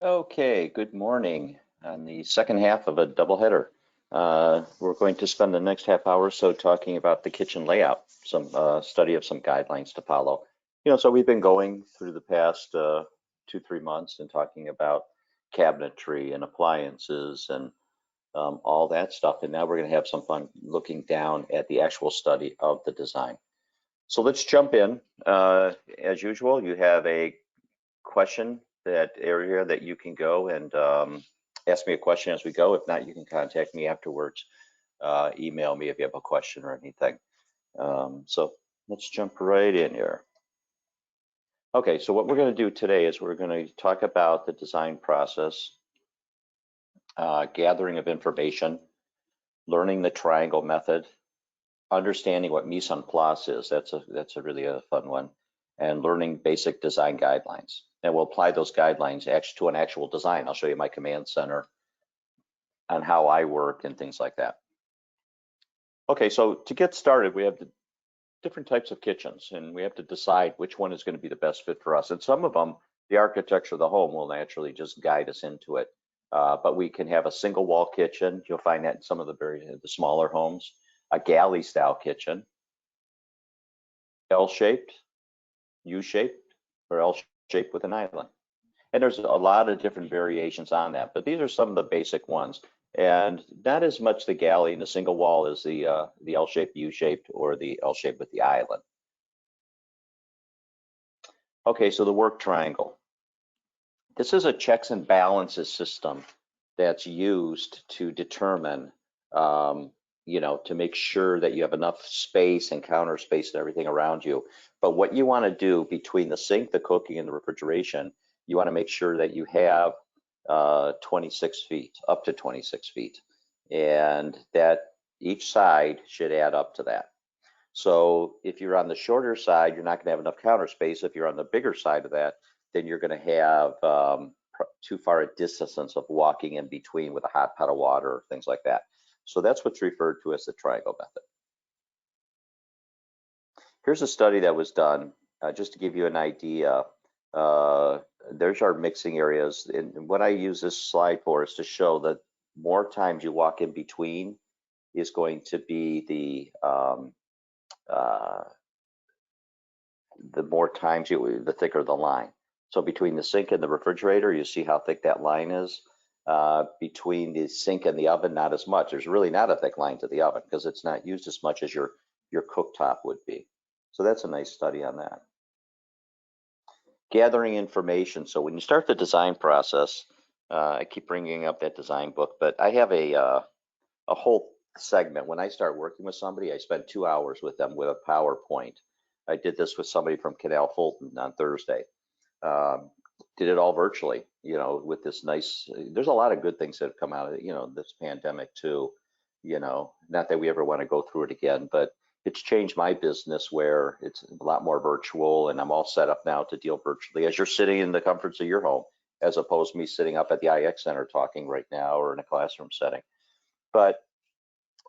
Okay, good morning. On the second half of a doubleheader, we're going to spend the next half hour or so talking about the kitchen layout, some study of some guidelines to follow. So we've been going through the past 2, 3 months and talking about cabinetry and appliances and all that stuff. And now we're going to have some fun looking down at the actual study of the design. So let's jump in. As usual, you have a question, that area that you can go and ask me a question as we go. If not, you can contact me afterwards. Email me if you have a question or anything. So let's jump right in here. Okay, so what we're going to do today is we're going to talk about the design process, gathering of information, learning the triangle method, understanding what mise en place is. That's a really fun one, and learning basic design guidelines. And we'll apply those guidelines to an actual design. I'll show you my command center on how I work and things like that. Okay, so to get started, we have the different types of kitchens, and we have to decide which one is going to be the best fit for us. And some of them, the architecture of the home will naturally just guide us into it. But we can have a single wall kitchen. You'll find that in some of the smaller homes, a galley style kitchen, L-shaped, U-shaped, or L-shaped with an island. And there's a lot of different variations on that, but these are some of the basic ones. And not as much the galley and the single wall as the L-shaped, U-shaped, or the L-shaped with the island. Okay, so the work triangle. This is a checks and balances system that's used to determine, to make sure that you have enough space and counter space and everything around you. But what you want to do between the sink, the cooking, and the refrigeration, you want to make sure that you have 26 feet, up to 26 feet, and that each side should add up to that. So if you're on the shorter side, you're not going to have enough counter space. If you're on the bigger side of that, then you're going to have too far a distance of walking in between with a hot pot of water or things like that. So that's what's referred to as the triangle method. Here's a study that was done just to give you an idea. There's our mixing areas. And what I use this slide for is to show that more times you walk in between is going to be the more times the thicker the line. So between the sink and the refrigerator, you see how thick that line is. Between the sink and the oven, not as much. There's really not a thick line to the oven because it's not used as much as your cooktop would be. So that's a nice study on that. Gathering information. So when you start the design process, I keep bringing up that design book, but I have a whole segment. When I start working with somebody, I spend 2 hours with them with a PowerPoint. I did this with somebody from Canal Fulton on Thursday. Did it all virtually, with this nice, there's a lot of good things that have come out of, this pandemic too, not that we ever want to go through it again, but it's changed my business where it's a lot more virtual, and I'm all set up now to deal virtually as you're sitting in the comforts of your home, as opposed to me sitting up at the IX Center talking right now or in a classroom setting. But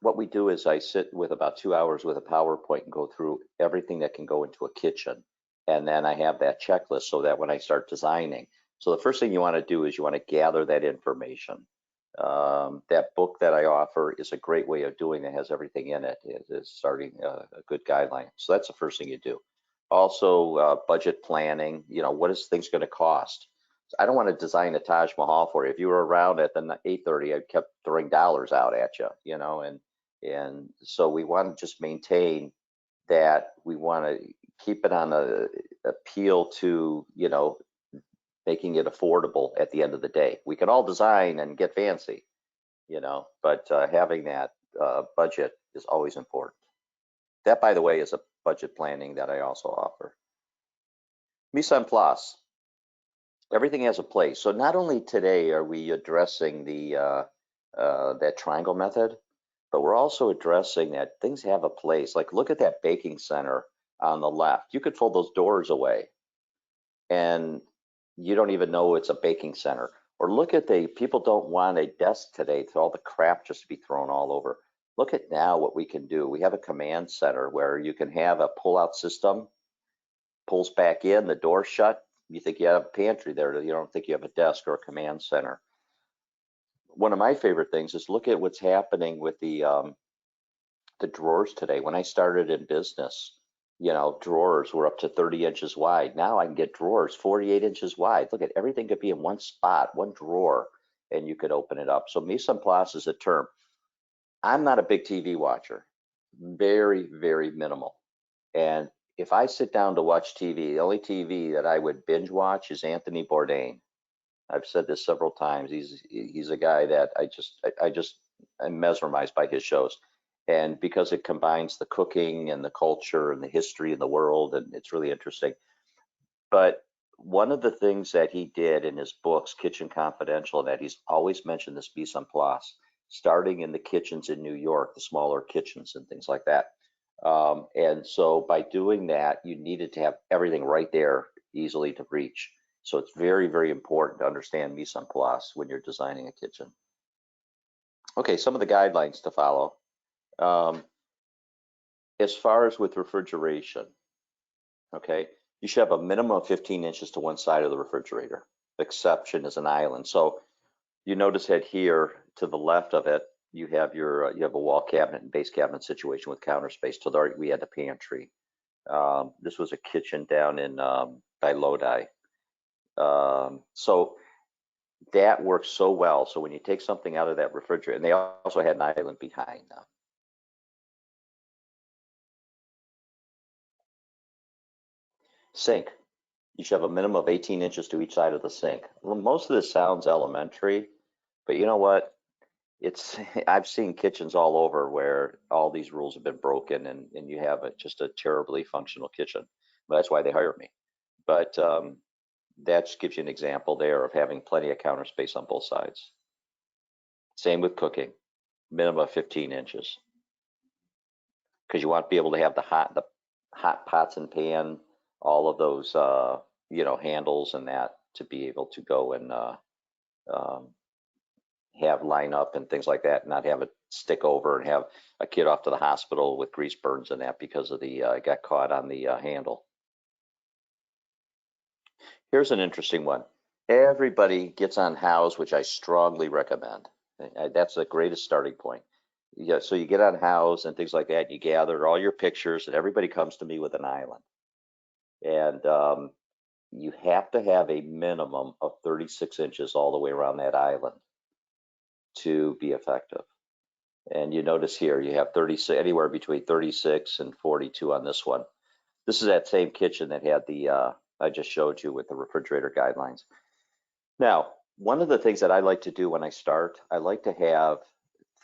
what we do is I sit with about 2 hours with a PowerPoint and go through everything that can go into a kitchen. And then I have that checklist so that when I start designing, so the first thing you want to do is you want to gather that information. That book that I offer is a great way of doing it. It has everything in it. It is starting a good guideline. So that's the first thing you do. Also, budget planning, what is things going to cost? I don't want to design a Taj Mahal for you. If you were around at the 8:30, I kept throwing dollars out at you, and so we want to just maintain that. We want to keep it on a appeal to, making it affordable at the end of the day. We can all design and get fancy, but having that budget is always important. That, by the way, is a budget planning that I also offer. Mise en place. Everything has a place. So not only today are we addressing the that triangle method, but we're also addressing that things have a place. Like, look at that baking center on the left. You could fold those doors away and you don't even know it's a baking center. Or look at people don't want a desk today to all the crap just to be thrown all over. Look at now what we can do. We have a command center where you can have a pull-out system, pulls back in, the door shut, You think you have a pantry there, you don't think you have a desk or a command center. One of my favorite things is look at what's happening with the drawers today. When I started in business, drawers were up to 30 inches wide. Now I can get drawers 48 inches wide. Look at everything could be in one spot, one drawer, and you could open it up. So mise en place is a term. I'm not a big TV watcher, very, very minimal. And if I sit down to watch TV, the only TV that I would binge watch is Anthony Bourdain. I've said this several times. He's a guy that I'm mesmerized by his shows, and because it combines the cooking and the culture and the history of the world, and it's really interesting. But one of the things that he did in his books, Kitchen Confidential, that he's always mentioned this mise en place, starting in the kitchens in New York, the smaller kitchens and things like that. And so by doing that, you needed to have everything right there, easily to reach. So it's very, very important to understand mise en place when you're designing a kitchen. Okay, some of the guidelines to follow. As far as with refrigeration, okay, you should have a minimum of 15 inches to one side of the refrigerator. The exception is an island. So you notice that here to the left of it, you have you have a wall cabinet and base cabinet situation with counter space. To the right, we had the pantry. This was a kitchen down in by Lodi. So that works so well. So when you take something out of that refrigerator, and they also had an island behind them. Sink. You should have a minimum of 18 inches to each side of the sink. Well, most of this sounds elementary, but you know what? I've seen kitchens all over where all these rules have been broken, and you have just a terribly functional kitchen. But that's why they hired me. But that just gives you an example there of having plenty of counter space on both sides. Same with cooking, minimum of 15 inches, because you want to be able to have the hot pots and pan, all of those handles and that to be able to go and have line up and things like that, not have it stick over and have a kid off to the hospital with grease burns and that because of the got caught on the handle. Here's an interesting one. Everybody gets on Houzz, which I strongly recommend. That's the greatest starting point. Yeah, so you get on Houzz and things like that, and you gather all your pictures, and everybody comes to me with an island. And you have to have a minimum of 36 inches all the way around that island to be effective. And you notice here you have 36, anywhere between 36 and 42 on this one. This is that same kitchen that had the I just showed you with the refrigerator guidelines. Now, one of the things that I like to do when I start, I like to have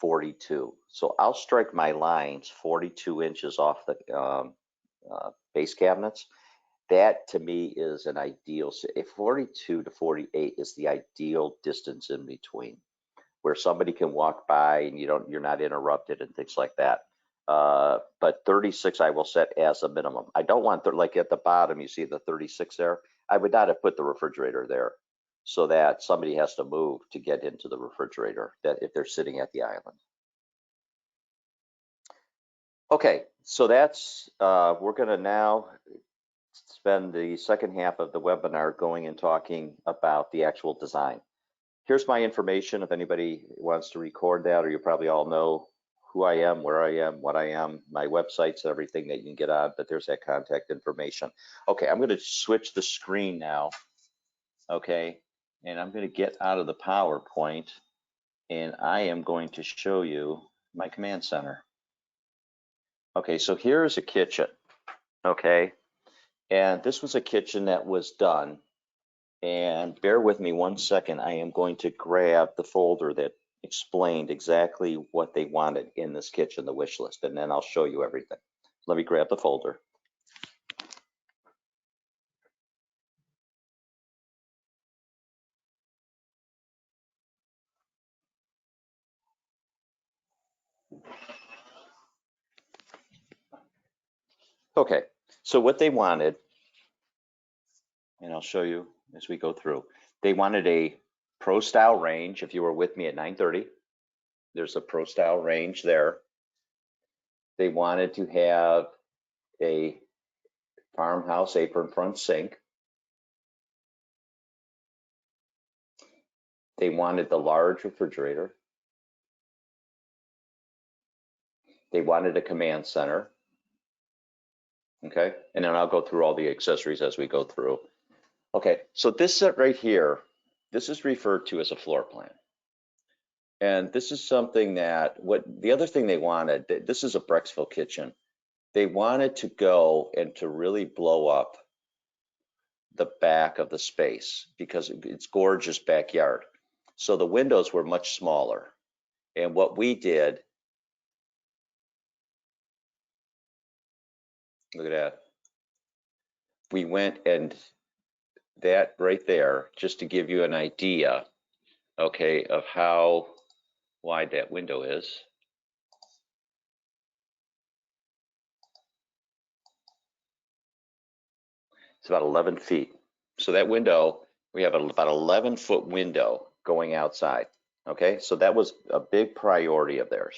42. So I'll strike my lines 42 inches off the base cabinets. That to me is an ideal. 42 to 48 is the ideal distance in between, where somebody can walk by and you're not interrupted and things like that. But 36 I will set as a minimum. I don't want, like at the bottom, you see the 36 there. I would not have put the refrigerator there so that somebody has to move to get into the refrigerator, that if they're sitting at the island. Okay, so that's, we're gonna now spend the second half of the webinar going and talking about the actual design. Here's my information if anybody wants to record that, or you probably all know who I am, where I am, what I am, my websites, everything that you can get on, but there's that contact information. Okay, I'm gonna switch the screen now, okay? And I'm gonna get out of the PowerPoint, and I am going to show you my command center. Okay, so here's a kitchen, okay? And this was a kitchen that was done. And bear with me one second, I am going to grab the folder that explained exactly what they wanted in this kitchen, the wish list, and then I'll show you everything. Let me grab the folder. Okay, so what they wanted, and I'll show you as we go through, they wanted a pro style range. If you were with me at 9:30, there's a pro style range there. They wanted to have a farmhouse apron front sink. They wanted the large refrigerator. They wanted a command center. Okay, and then I'll go through all the accessories as we go through. Okay, so this set right here, this is referred to as a floor plan. And this is something that, the other thing they wanted, this is a Brecksville kitchen. They wanted to go and to really blow up the back of the space because it's gorgeous backyard. So the windows were much smaller. And what we did, look at that. We went and that right there, just to give you an idea, okay, of how wide that window is. It's about 11 feet. So that window, we have about 11-foot window going outside. Okay, so that was a big priority of theirs.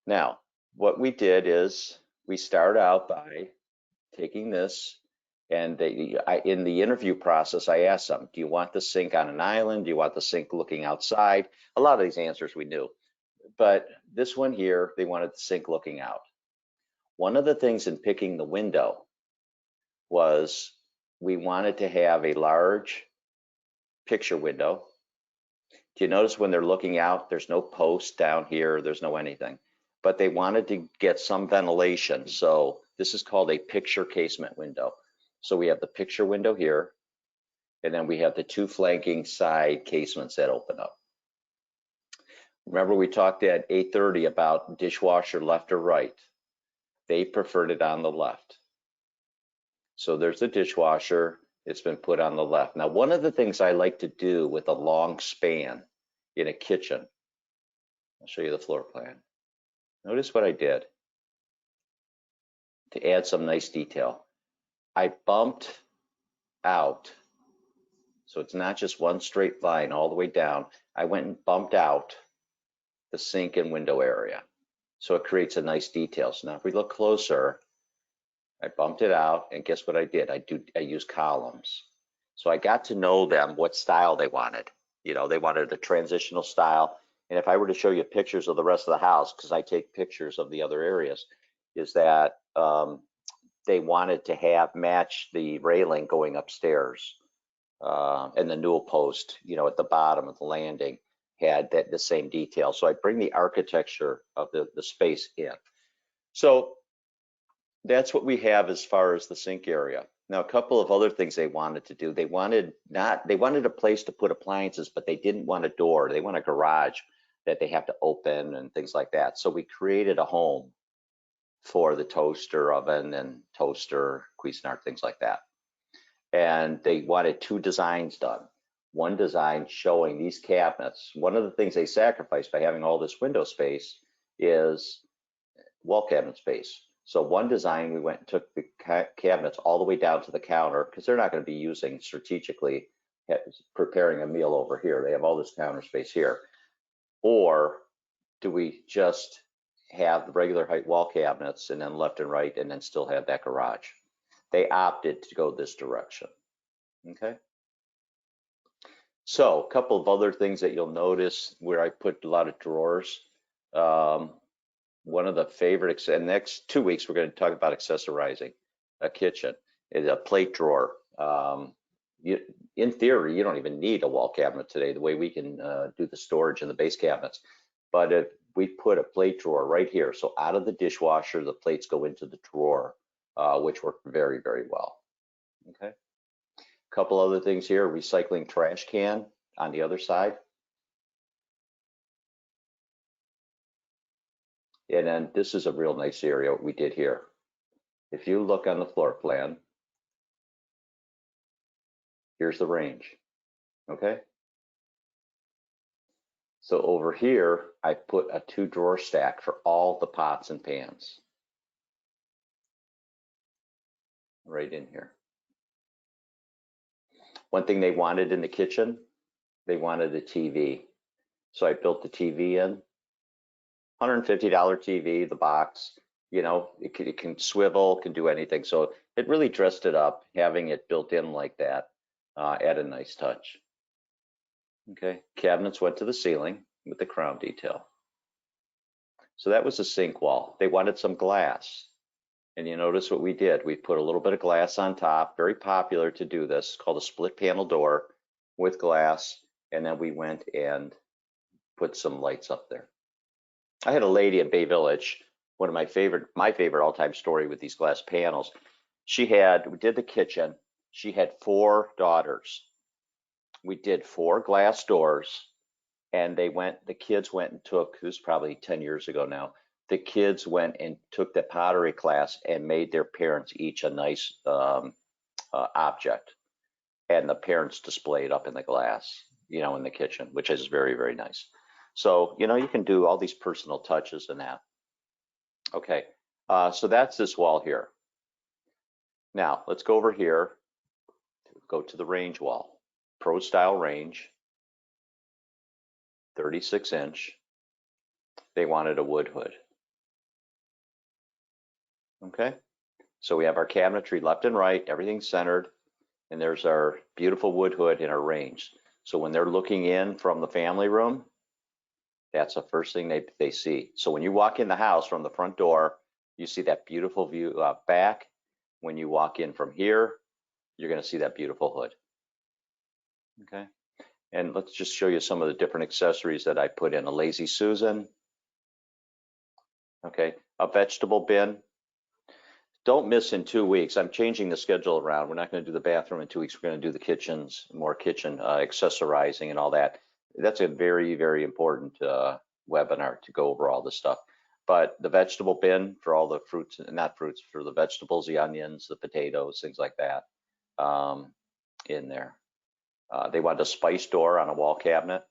Now, what we did is we start out by taking this, and in the interview process, I asked them, do you want the sink on an island? Do you want the sink looking outside? A lot of these answers we knew, but this one here, they wanted the sink looking out. One of the things in picking the window was we wanted to have a large picture window. Do you notice when they're looking out, there's no post down here, there's no anything, but they wanted to get some ventilation. So this is called a picture casement window. So we have the picture window here, and then we have the two flanking side casements that open up. Remember we talked at 8:30 about dishwasher left or right. They preferred it on the left. So there's the dishwasher, it's been put on the left. Now, one of the things I like to do with a long span in a kitchen, I'll show you the floor plan. Notice what I did to add some nice detail. I bumped out, so it's not just one straight line all the way down. I went and bumped out the sink and window area. So it creates a nice detail. So now if we look closer, I bumped it out, and guess what I did? I used columns. So I got to know them, what style they wanted. You know, they wanted a transitional style. And if I were to show you pictures of the rest of the house, because I take pictures of the other areas, is that they wanted to have match the railing going upstairs. And the newel post, you know, at the bottom of the landing had the same detail. So I bring the architecture of the space in. So that's what we have as far as the sink area. Now, a couple of other things they wanted to do. They wanted a place to put appliances, but they didn't want a door. They want a garage that they have to open and things like that. So we created a home for the toaster oven and toaster, Cuisinart, things like that. And they wanted two designs done. One design showing these cabinets. One of the things they sacrificed by having all this window space is wall cabinet space. So one design, we went and took the cabinets all the way down to the counter, because they're not going to be using strategically preparing a meal over here. They have all this counter space here. Or do we just have the regular height wall cabinets and then left and right and then still have that garage? They opted to go this direction. Okay. So a couple of other things that you'll notice where I put a lot of drawers. One of the favorites, and next 2 weeks we're going to talk about accessorizing a kitchen, is a plate drawer. In theory, you don't even need a wall cabinet today, the way we can do the storage in the base cabinets. But if we put a plate drawer right here, so out of the dishwasher, the plates go into the drawer, which work very, very well. Okay. A couple other things here, recycling trash can on the other side. And then this is a real nice area what we did here. If you look on the floor plan, here's the range, okay? So over here, I put a 2-drawer stack for all the pots and pans. Right in here. One thing they wanted in the kitchen, they wanted a TV. So I built the TV in, $150 TV, the box, you know, it can swivel, can do anything. So it really dressed it up, having it built in like that, add a nice touch. Okay, cabinets went to the ceiling with the crown detail. So that was the sink wall. They wanted some glass. And you notice what we did. We put a little bit of glass on top, very popular to do this, called a split panel door with glass. And then we went and put some lights up there. I had a lady at Bay Village, one of my favorite all-time story with these glass panels. We did the kitchen. She had 4 daughters. We did 4 glass doors, and the kids went and took, this was probably 10 years ago now, the kids went and took the pottery class and made their parents each a nice object. And the parents displayed up in the glass, in the kitchen, which is very, very nice. So, you can do all these personal touches in that. Okay, so that's this wall here. Now, let's go over here, go to the range wall, Pro Style range, 36-inch. They wanted a wood hood. Okay, so we have our cabinetry left and right, everything's centered, and there's our beautiful wood hood in our range. So when they're looking in from the family room, that's the first thing they see. So when you walk in the house from the front door, you see that beautiful view back. When you walk in from here, you're going to see that beautiful hood. Okay, and let's just show you some of the different accessories that I put in. A Lazy Susan. Okay, a vegetable bin. Don't miss in 2 weeks. I'm changing the schedule around. We're not going to do the bathroom in 2 weeks. We're going to do the kitchens, more kitchen accessorizing and all that. That's a very, very important webinar to go over all this stuff. But the vegetable bin for all the fruits, not fruits, for the vegetables, the onions, the potatoes, things like that in there. They wanted a spice door on a wall cabinet.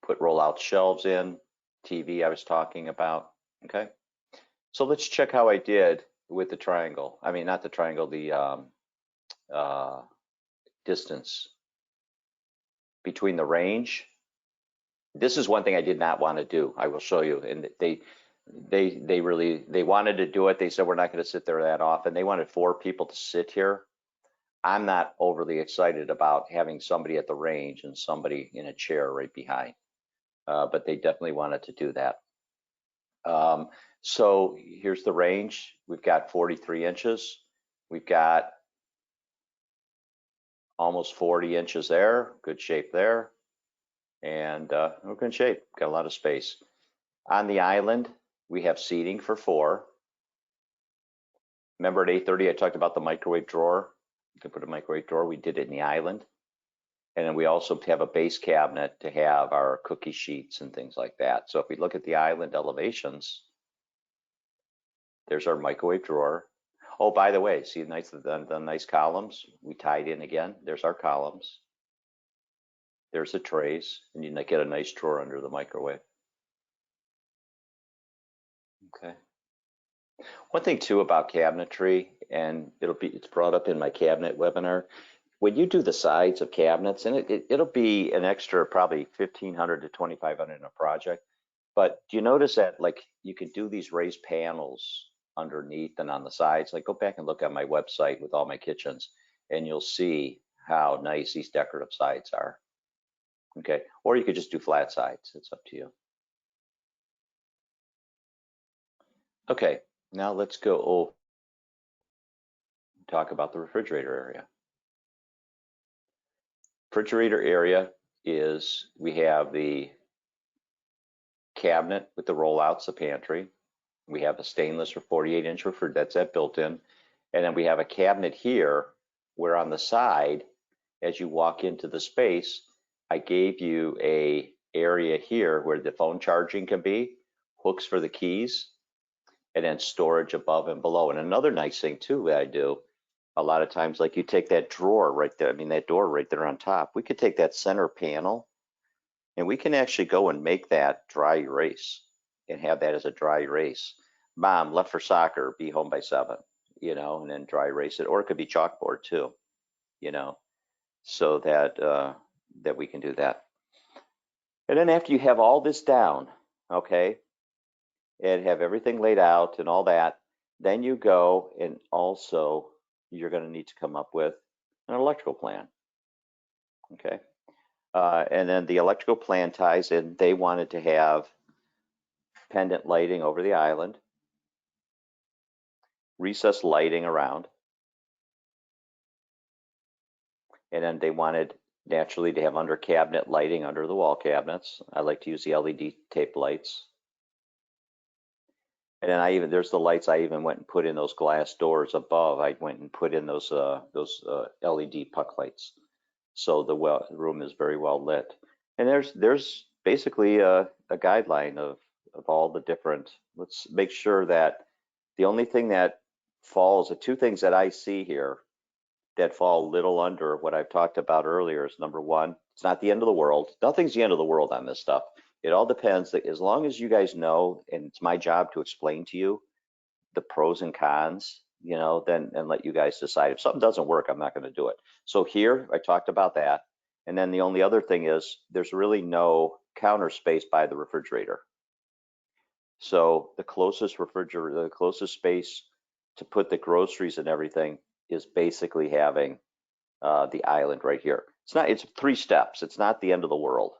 Put roll-out shelves in. TV I was talking about. Okay. So let's check how I did with the triangle. I mean, not the triangle, the distance between the range. This is one thing I did not want to do. I will show you. And they wanted to do it. They said, we're not going to sit there that often. They wanted 4 people to sit here. I'm not overly excited about having somebody at the range and somebody in a chair right behind. But they definitely wanted to do that. So here's the range. We've got 43 inches. We've got almost 40 inches there. Good shape there. And we're good shape. Got a lot of space. On the island, we have seating for 4. Remember at 8:30, I talked about the microwave drawer. You can put a microwave drawer. We did it in the island. And then we also have a base cabinet to have our cookie sheets and things like that. So if we look at the island elevations, there's our microwave drawer. Oh, by the way, see the nice columns? We tied in again. There's our columns. There's the trays, and you get a nice drawer under the microwave. Okay. One thing too about cabinetry, and it's brought up in my cabinet webinar. When you do the sides of cabinets, and it'll be an extra probably $1,500 to $2,500 in a project. But do you notice that like you can do these raised panels underneath and on the sides? Like go back and look at my website with all my kitchens, and you'll see how nice these decorative sides are. Okay, or you could just do flat sides. It's up to you. Okay, now let's go talk about the refrigerator area. Refrigerator area is, we have the cabinet with the rollouts, the pantry. We have a stainless or 48-inch refrigerator, that's that built in. And then we have a cabinet here where on the side, as you walk into the space, I gave you a area here where the phone charging can be, hooks for the keys, and then storage above and below. And another nice thing too that I do, a lot of times, like you take that drawer right there, I mean that door right there on top, we could take that center panel and we can actually go and make that dry erase and have that as a dry erase. Mom left for soccer, be home by 7, and then dry erase it. Or it could be chalkboard too, so that that we can do that. And then after you have all this down, okay, and have everything laid out and all that, then you go and also you're going to need to come up with an electrical plan. Okay, And then the electrical plan ties in. They wanted to have pendant lighting over the island, recessed lighting around, and then they wanted naturally to have under cabinet lighting under the wall cabinets. I like to use the LED tape lights. And then there's the lights. I even went and put in those glass doors above. I went and put in those LED puck lights, so the room is very well lit. And there's basically a guideline of all the different. Let's make sure that the only thing that falls, the two things that I see here that fall a little under what I've talked about earlier is number one, it's not the end of the world. Nothing's the end of the world on this stuff. It all depends. As long as you guys know, and it's my job to explain to you the pros and cons, then and let you guys decide. If something doesn't work, I'm not going to do it. So here I talked about that. And then the only other thing is there's really no counter space by the refrigerator. So the closest refrigerator, the closest space to put the groceries and everything is basically having the island right here. It's 3 steps. It's not the end of the world.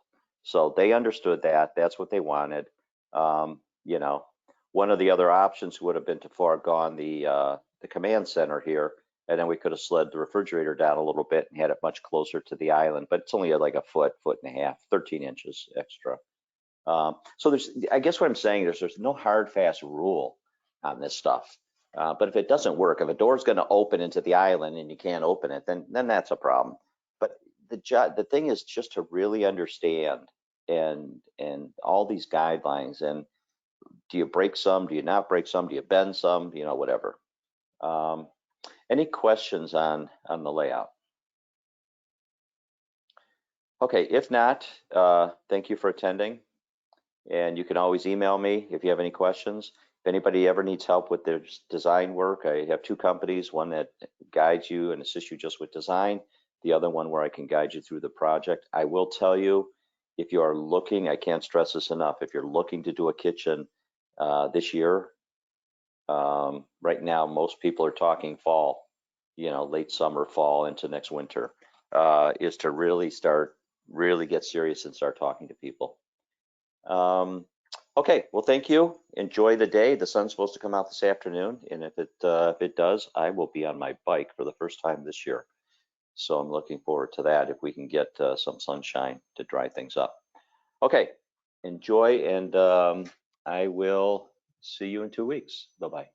So they understood that. That's what they wanted. You know, one of the other options would have been to foregone the command center here, and then we could have slid the refrigerator down a little bit and had it much closer to the island. But it's only like a foot and a half, 13 inches extra. So I guess what I'm saying is there's no hard, fast rule on this stuff. But if it doesn't work, if a door's going to open into the island and you can't open it, then that's a problem. But the thing is just to really understand and all these guidelines. And do you break some? Do you not break some? Do you bend some? Whatever. Any questions on the layout? Okay, if not, thank you for attending. And you can always email me if you have any questions. If anybody ever needs help with their design work, I have 2 companies, one that guides you and assists you just with design, the other one where I can guide you through the project. I will tell you, if you are looking, I can't stress this enough, if you're looking to do a kitchen this year, right now, most people are talking fall, late summer, fall into next winter, is to really get serious and start talking to people. Okay, well, thank you. Enjoy the day. The sun's supposed to come out this afternoon, and if it does, I will be on my bike for the first time this year. So I'm looking forward to that if we can get some sunshine to dry things up. Okay, enjoy, and I will see you in 2 weeks. Bye-bye.